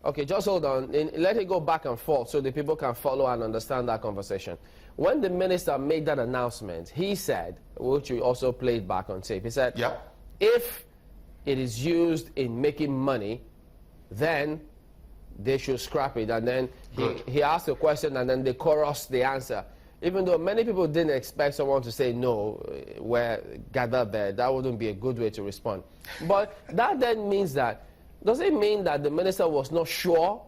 Okay, just hold on. Let it go back and forth so the people can follow and understand that conversation. When the minister made that announcement, he said, which we also played back on tape, he said, Yeah. if it is used in making money, then they should scrap it. And then he asked a question and then they chorused the answer. Even though many people didn't expect someone to say no, we're gathered there, that wouldn't be a good way to respond. But that then means that, does it mean that the minister was not sure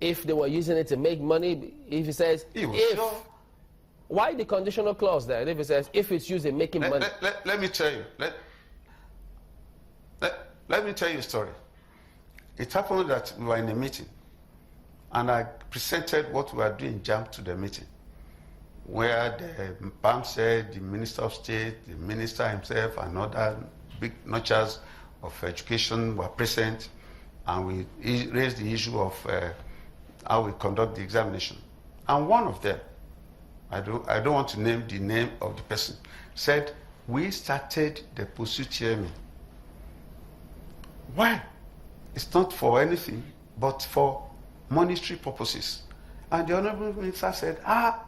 if they were using it to make money? If he says, sure. Why the conditional clause there? If he says, if it's used in making money. Let me tell you. Let me tell you a story. It happened that we were in a meeting, and I presented what we were doing, JAMB, to the meeting, where the PAM said the Minister of State, the Minister himself, and other big notchers of education were present, and we raised the issue of how we conduct the examination. And one of them, I don't want to name the name of the person, said, we started the Post-UTME. Why? It's not for anything, but for monetary purposes. And the Honorable Minister said, how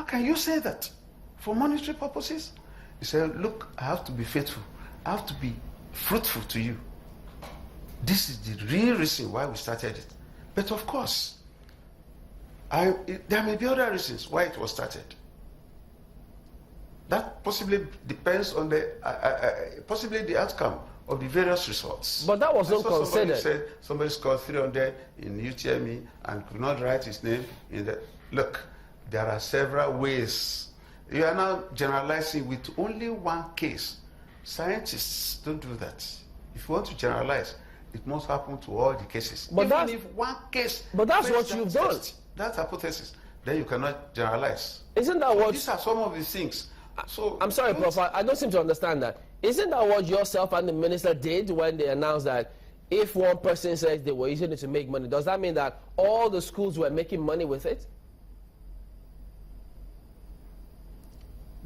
can you say that? For monetary purposes? He said, look, I have to be faithful. I have to be fruitful to you. This is the real reason why we started it. But of course, there may be other reasons why it was started. That possibly depends on possibly the outcome of the various results. But that was not considered. Somebody scored 300 in UTME and could not write his name in the... Look, there are several ways. You are now generalizing with only one case. Scientists don't do that. If you want to generalize, it must happen to all the cases. But even if one case... But that's what you've done. That's hypothesis. Then you cannot generalize. Isn't that what... These are some of the things. So I'm sorry, Prof. I don't seem to understand that. Isn't that what yourself and the minister did when they announced that if one person says they were using it to make money, does that mean that all the schools were making money with it?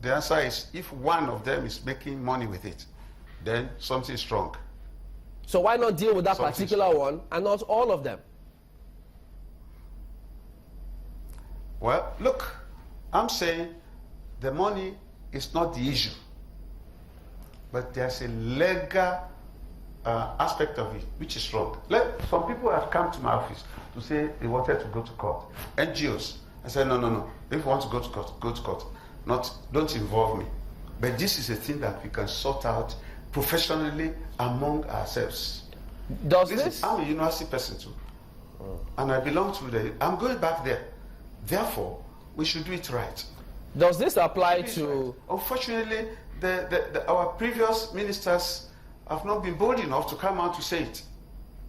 The answer is, if one of them is making money with it, then something's wrong. So why not deal with that particular one and not all of them? Well, look, I'm saying the money is not the issue, but there's a legal aspect of it which is wrong. Some people have come to my office to say they wanted to go to court. NGOs, I said, no. If you want to go to court, go to court. Don't involve me. But this is a thing that we can sort out professionally among ourselves. I'm a university person too, and I belong to I'm going back there. Therefore, we should do it right. Does this apply to... Unfortunately, our previous ministers have not been bold enough to come out to say it.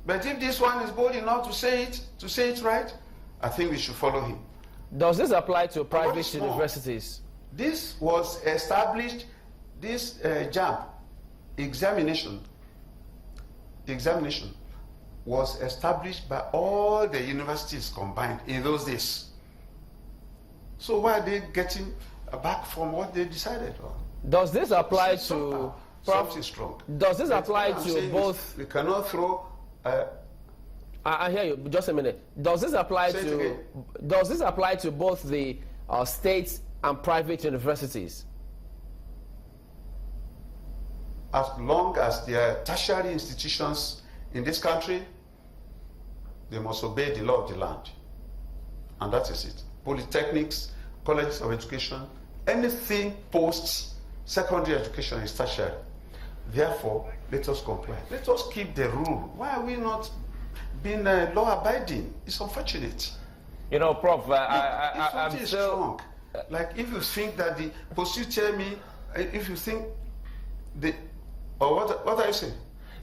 But if this one is bold enough to say it right, I think we should follow him. Does this apply to private universities? This was established, this JAMB examination was established by all the universities combined in those days. So why are they getting back from what they decided on? Does this apply to... Something strong. Does this apply to both... We cannot throw... I hear you. Just a minute. Does this apply to both the states and private universities? As long as they are tertiary institutions in this country, they must obey the law of the land. And that is it. Polytechnics, colleges of education, anything post-secondary education is tertiary. Therefore, let us comply. Let us keep the rule. Why are we not being law-abiding? It's unfortunate. You know, Prof, I'm still wrong. Like, if you think that the Post-UTME, if you think or what are you saying?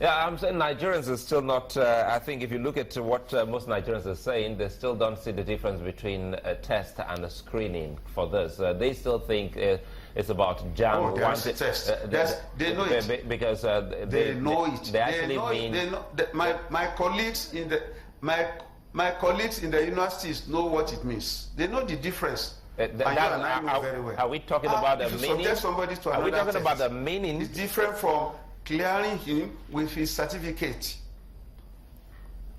Yeah, I'm saying Nigerians are still not, I think if you look at what most Nigerians are saying, they still don't see the difference between a test and a screening for this. They still think it's about JAMB. Oh, there's a test. They know it. Because they know it. They actually mean... My colleagues in the universities know what it means. They know the difference. And I know very well. Are we talking about the meaning? Are we talking about the meaning? It's different from clearing him with his certificate.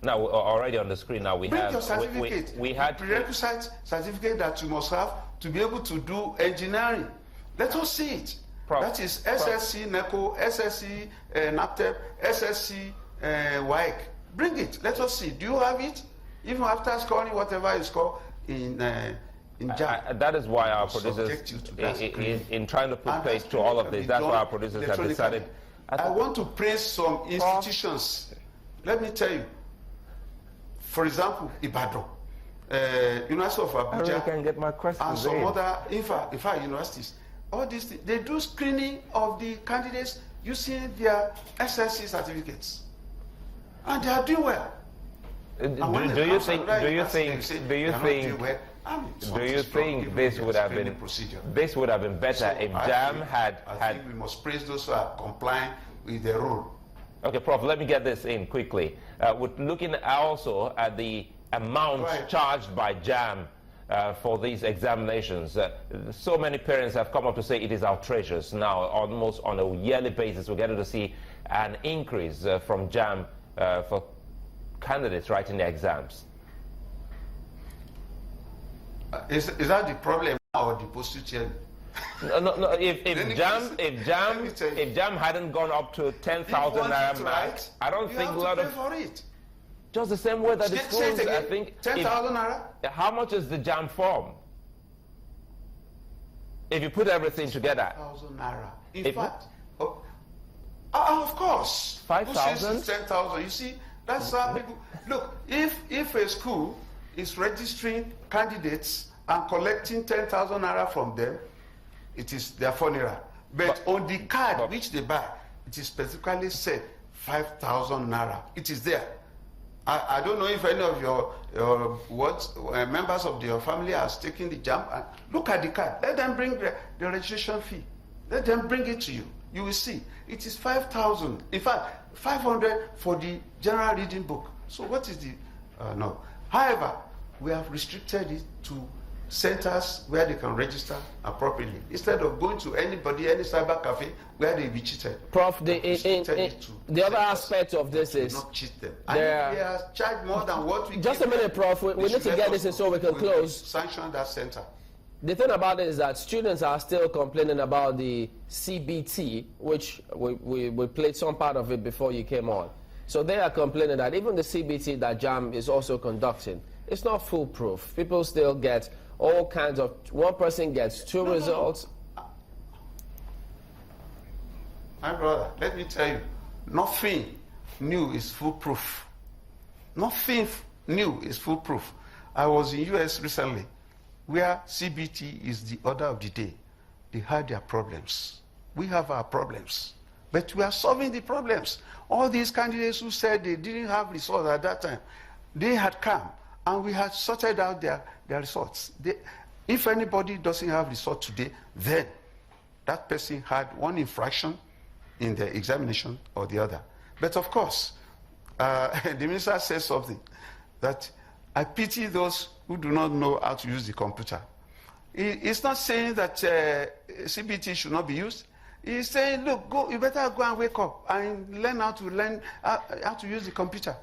Now, already on the screen, now we Bring have... your certificate. We had... prerequisite certificate that you must have to be able to do engineering. Let us see it. That is SSC, NECO, SSC, NAPTEP, SSC, WAEC. Bring it. Let us see. Do you have it? Even after scoring whatever you score in JAM. That is why our producers, in trying to put place to all of this, that's why our producers have decided... I want to praise some institutions. Let me tell you. For example, Ibadan, University of Abuja, I really can get my questions and some other universities. All these things, they do screening of the candidates using their SSC certificates, and they are doing well. Do you think this would have been better if JAM had? I think we must praise those who are complying with the rule. Okay, Prof, let me get this in quickly. We're looking also at the amount charged by JAM for these examinations. So many parents have come up to say it is outrageous. Now, almost on a yearly basis, we're getting to see an increase from JAM for candidates writing their exams. Is that the problem or the Post-UTME? No. If JAM hadn't gone up to 10,000 naira max, I don't think a lot of... for it. Just the same way that the schools, I think... 10,000 naira? How much is the JAM form? If you put everything together. 10,000 naira. In fact, of course. 5,000? 10,000. You see, that's how people... Look, if a school is registering candidates and collecting 10,000 naira from them, it is their funeral. But on the card which they buy, it is specifically said 5,000 naira. It is there. I don't know if any of your members of your family are taking the JAM. Look at the card. Let them bring the registration fee. Let them bring it to you. You will see. It is 5,000. In fact, 500 for the general reading book. So what is the... no. However, we have restricted it to centers where they can register appropriately, instead of going to anybody, any cyber cafe where they be cheated. Prof, the other aspect of this is not cheat them. And if they are charged more than what we just a minute, Prof. We need to get this in so we can close. Sanction that center. The thing about it is that students are still complaining about the CBT, which we played some part of it before you came on. So they are complaining that even the CBT that JAM is also conducting, it's not foolproof. People still get all kinds of... One person gets two results. My brother, let me tell you, nothing new is foolproof. Nothing new is foolproof. I was in US recently, where CBT is the order of the day. They had their problems. We have our problems. But we are solving the problems. All these candidates who said they didn't have results at that time, they had come and we had sorted out their results. If anybody doesn't have results today, then that person had one infraction in the examination or the other. But of course, the minister said something that I pity those who do not know how to use the computer. It's not saying that CBT should not be used. He's saying, look, you better go and wake up and learn how to use the computer.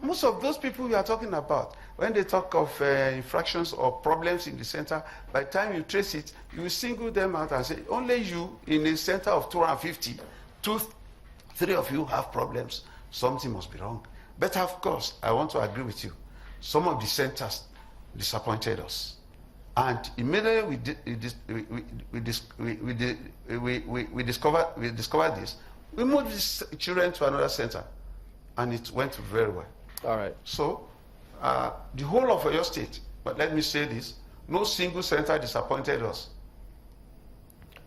Most of those people we are talking about, when they talk of infractions or problems in the center, by the time you trace it, you will single them out and say, only you in a center of 250, 3 of you have problems. Something must be wrong. But of course, I want to agree with you. Some of the centers disappointed us. And immediately we discovered this. We moved these children to another center, and it went very well. All right. So the whole of your state, but let me say this, no single center disappointed us.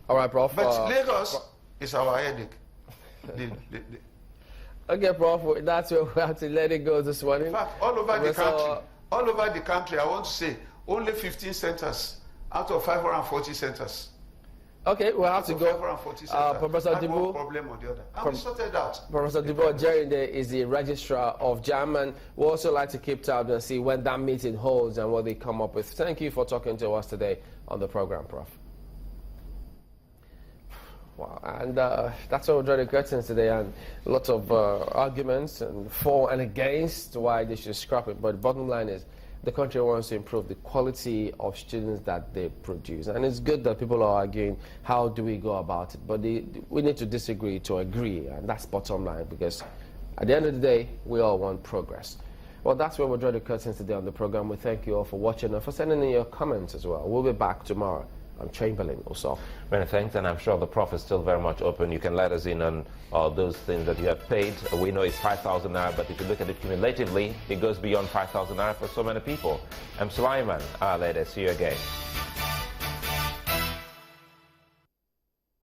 All right, Prof. But Lagos is our headache. Okay, Prof. That's where we have to let it go this morning. In fact, all over the country, I want to say, only 15 centers out of 540 centers. Okay, we'll have to go. Professor Dibu, problem or the other. I'm sorted out. Professor Dibu Ojerinde is the registrar of JAM, and we'll also like to keep tabs and see when that meeting holds and what they come up with. Thank you for talking to us today on the program, Prof. Wow. And that's why we're drawing the curtains today, and lots of arguments and for and against why they should scrap it. But the bottom line is, the country wants to improve the quality of students that they produce. And it's good that people are arguing, how do we go about it? But we need to disagree to agree, and that's bottom line, because at the end of the day, we all want progress. Well, that's where we'll draw the curtains today on the program. We thank you all for watching and for sending in your comments as well. We'll be back tomorrow. I'm Chamberlain also. Many thanks, and I'm sure the prof is still very much open. You can let us in on all those things that you have paid. We know it's 5,000 naira, but if you look at it cumulatively, it goes beyond 5,000 naira for so many people. I'm Sulaiman. See you again.